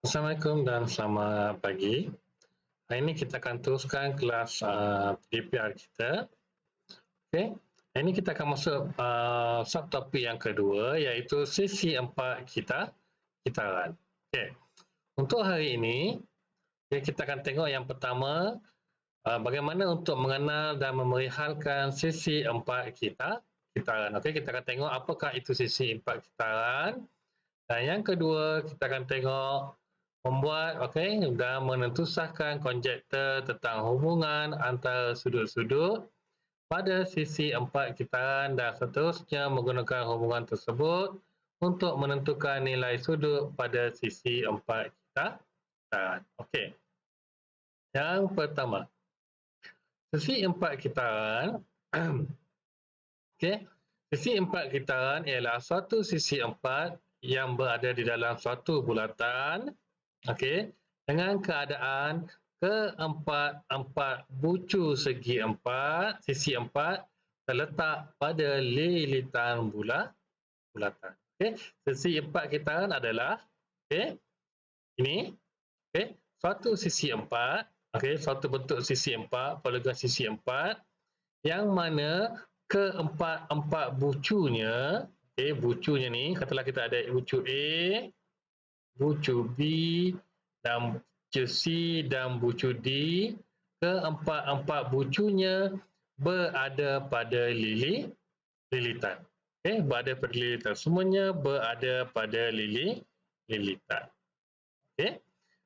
Assalamualaikum dan selamat pagi. Hari ini kita akan teruskan kelas DPR kita. Okey. Hari ini kita akan masuk subtopik yang kedua iaitu sesi 4 kitaran. Okey. Untuk hari ini kita akan tengok yang pertama bagaimana untuk mengenal dan memerihalkan sesi 4 kitaran. Okey, kita akan tengok apakah itu sesi 4 kitaran. Dan yang kedua kita akan tengok membuat dan menentusahkan konjektor tentang hubungan antara sudut-sudut pada sisi 4 kitaran dan seterusnya menggunakan hubungan tersebut untuk menentukan nilai sudut pada sisi 4 kitaran. Okey. Yang pertama, sisi 4 kitaran okey. Sisi 4 kitaran ialah suatu sisi 4 yang berada di dalam suatu bulatan, okey, dengan keadaan keempat bucu segi 4, sisi 4 terletak pada lilitan bulatan. Okey, sisi 4 kitaran adalah ini, suatu sisi 4, suatu bentuk sisi 4, poligon sisi 4 yang mana keempat bucunya, bucunya ni katalah kita ada bucu A, bucu B dan bucu C dan bucu D, keempat bucunya berada pada lilitan. Berada pada lilitan. Semuanya berada pada lilitan.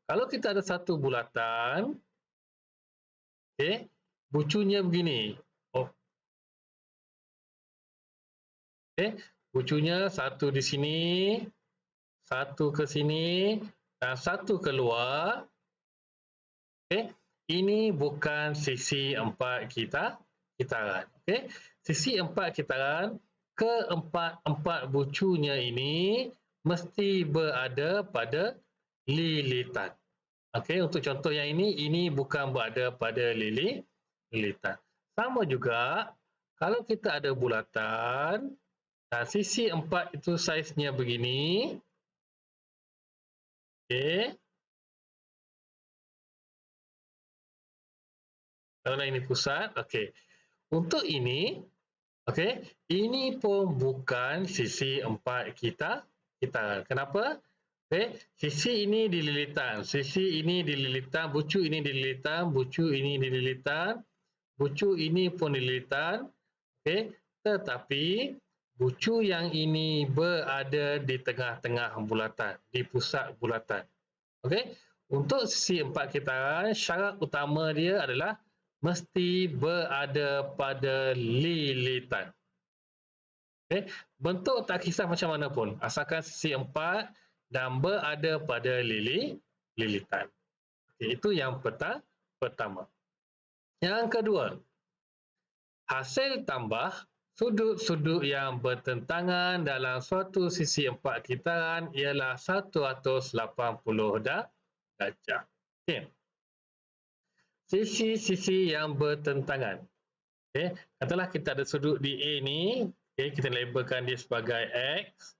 Kalau kita ada satu bulatan, bucunya begini. Bucunya satu di sini, satu ke sini dan satu keluar. Ini bukan sisi 4 kitaran. Sisi 4 kitaran, keempat bucunya ini mesti berada pada lilitan. Untuk contoh yang ini bukan berada pada lilitan. Sama juga kalau kita ada bulatan dan sisi 4 itu saiznya begini. Kalau ini pusat, untuk ini, ini pun bukan sisi 4 kitaran. Kenapa? Sisi ini di lilitan, sisi ini di lilitan, bucu ini di lilitan, bucu ini di lilitan, bucu ini pun di lilitan. Tetapi bucu yang ini berada di tengah-tengah bulatan, di pusat bulatan. Untuk sisi 4 kitaran, syarat utama dia adalah mesti berada pada lilitan. Bentuk tak kisah macam mana pun, asalkan sisi 4 dan berada pada lilitan. Itu yang pertama. Yang kedua, hasil tambah sudut-sudut yang bertentangan dalam suatu sisi 4 kitaran ialah 180 darjah. Sisi-sisi yang bertentangan. Katalah kita ada sudut di A ni, kita labelkan dia sebagai X.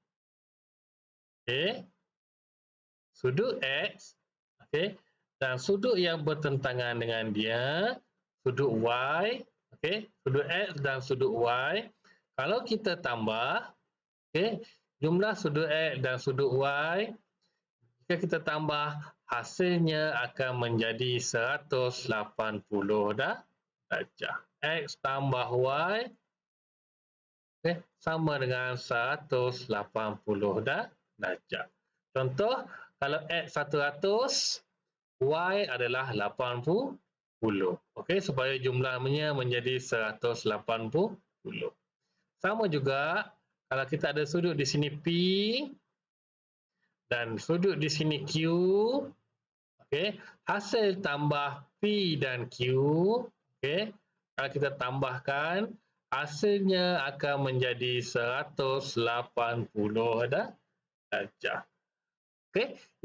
Sudut X, dan sudut yang bertentangan dengan dia, sudut Y, sudut X dan sudut Y. Kalau kita tambah, jumlah sudut X dan sudut Y, jika kita tambah, hasilnya akan menjadi 180 darjah. X tambah Y sama dengan 180 darjah. Contoh, kalau X 100, Y adalah 80. Supaya jumlahnya menjadi 180. Sama juga, kalau kita ada sudut di sini P dan sudut di sini Q, hasil tambah P dan Q, kalau kita tambahkan, hasilnya akan menjadi 180 darjah.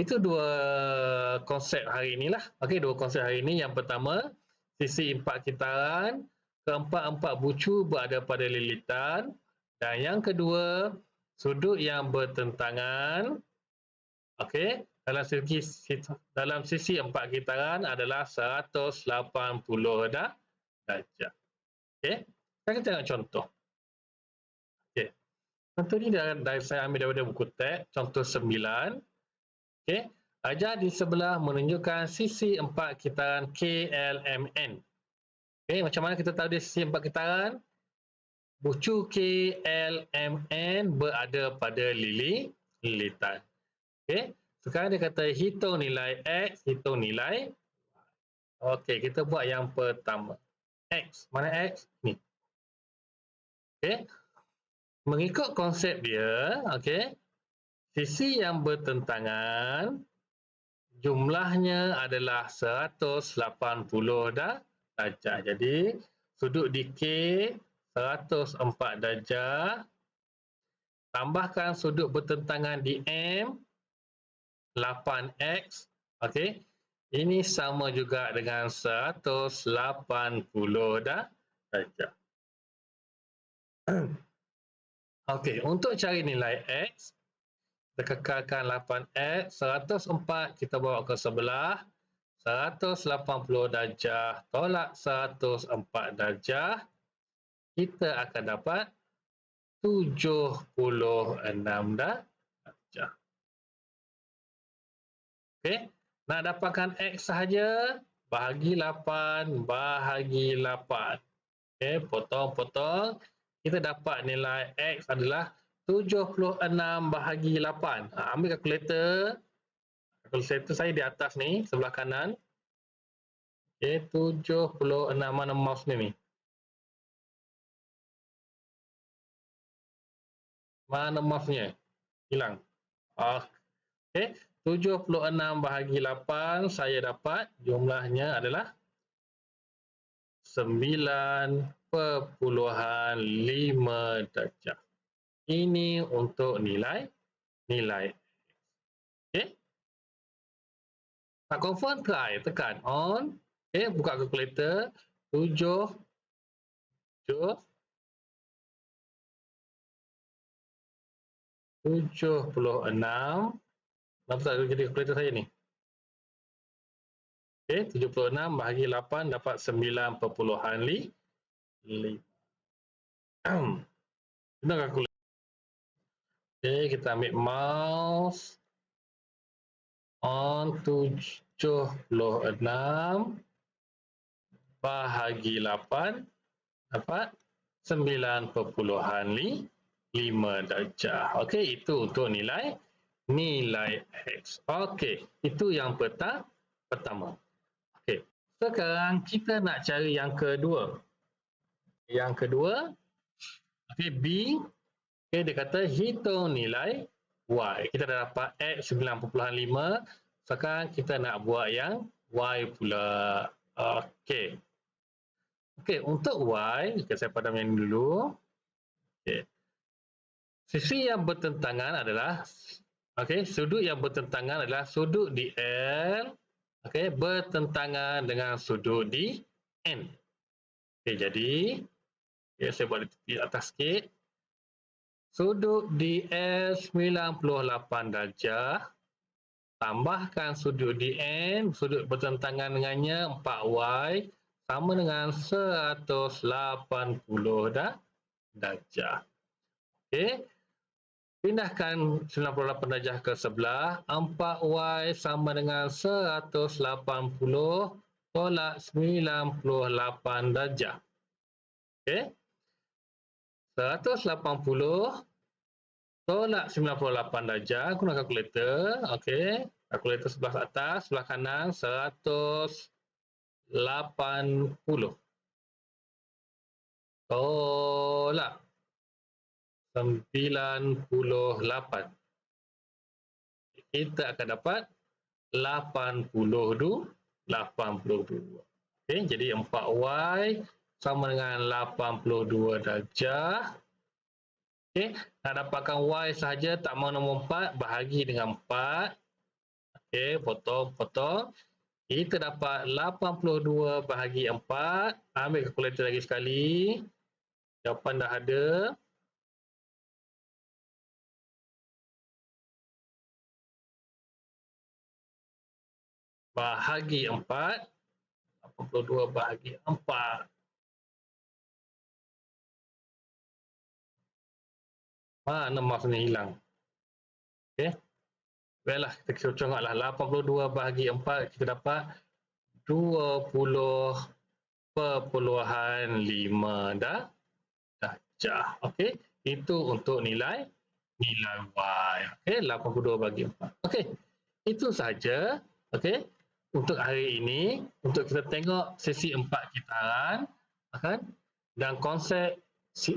Itu dua konsep hari inilah. Dua konsep hari ini. Yang pertama, sisi 4 kitaran, keempat bucu berada pada lilitan. Dan yang kedua, sudut yang bertentangan Okey, dalam sisi 4 kitaran adalah 180 darjah. Okey, sekarang kita tengok contoh. Okey, contoh ni saya ambil daripada buku teks, contoh 9. Okey, ajar di sebelah menunjukkan sisi 4 kitaran KLMN. Okey, macam mana kita tahu dia sisi 4 kitaran? Bucu KLMN berada pada lilitan. Okey, sekarang dia kata hitung nilai X, hitung nilai. Okey, kita buat yang pertama. X, mana X? Ni. Okey, mengikut konsep dia, okey, sisi yang bertentangan jumlahnya adalah 180 darjah. Jadi, sudut di K 104 darjah, tambahkan sudut bertentangan di M 8X. Okey, ini sama juga dengan 180 darjah. Okey, untuk cari nilai X, kita kekalkan 8X, 104 kita bawa ke sebelah, 180 darjah tolak 104 darjah, kita akan dapat 76 darjah. Okey, nak dapatkan X sahaja, bahagi 8, bahagi 8. Okey, potong-potong, kita dapat nilai X adalah 76 bahagi 8. Ambil kalkulator. Kalkulator saya di atas ni, sebelah kanan. Okey, 76. Mana mouse ni? Mana mouse-nya? Hilang. Okey, 76 bahagi 8, saya dapat jumlahnya adalah 9,5 darjah. Ini untuk nilai. Okey. Nak confirm, try. Tekan on. Okey, buka kalkulator. 76 Kenapa tak jadi kalkulator saya ni? Okey, 76 bahagi 8 dapat 9,5. Guna kalkulator. Okey, kita ambil mouse. On 76 bahagi 8 dapat 9,5 darjah. Okey, itu untuk nilai X. Okey, itu yang pertama. Okey, sekarang kita nak cari yang kedua. Yang kedua, okey, B. Okey, dia kata hitung nilai Y. Kita dah dapat X 9,5. Sekarang kita nak buat yang Y pula. Okey. Okey, untuk Y, okay, saya padam yang dulu. Okey. Sisi yang bertentangan adalah, okey, sudut yang bertentangan adalah sudut di L, okey, bertentangan dengan sudut di N. Okey, jadi, okay, saya buat di atas sikit. Sudut di L 98 darjah, tambahkan sudut di N, sudut bertentangan dengannya 4Y, sama dengan 180 darjah. Okey. Pindahkan 98 darjah ke sebelah, 4Y sama dengan 180 tolak 98 darjah. Okey. 180 tolak 98 darjah, guna kalkulator. Okey, kalkulator sebelah atas, sebelah kanan 180 tolak 98. Kita akan dapat 82. Okey, jadi 4Y sama dengan 82 darjah. Okey, nak dapatkan Y sahaja, tak mahu nombor 4, bahagi dengan 4. Okey, potong. Kita dapat 82 bahagi 4. Ambil kalkulator lagi sekali. Jawapan dah ada. bahagi 4. 82 bahagi 4. Mana mas ni hilang? Okey. Baiklah, kita tengoklah 82 bahagi 4 kita dapat 20.5 darjah. Okey. Itu untuk nilai Y. Okey, 82 bagi 4. Okey. Itu saja. Okey. Untuk hari ini, untuk kita tengok sesi 4 kitaran, kan? Dan konsep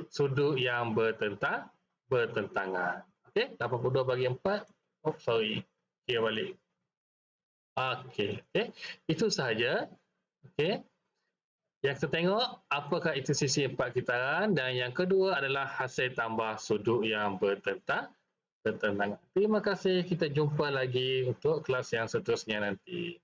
sudut yang bertentangan. Okey, 82 bagi 4. Oh, sorry. Kira balik. Okey. Okey. Itu sahaja. Okey. Yang kita tengok apakah itu sisi 4 kitaran, dan yang kedua adalah hasil tambah sudut yang bertentangan. Terima kasih. Kita jumpa lagi untuk kelas yang seterusnya nanti.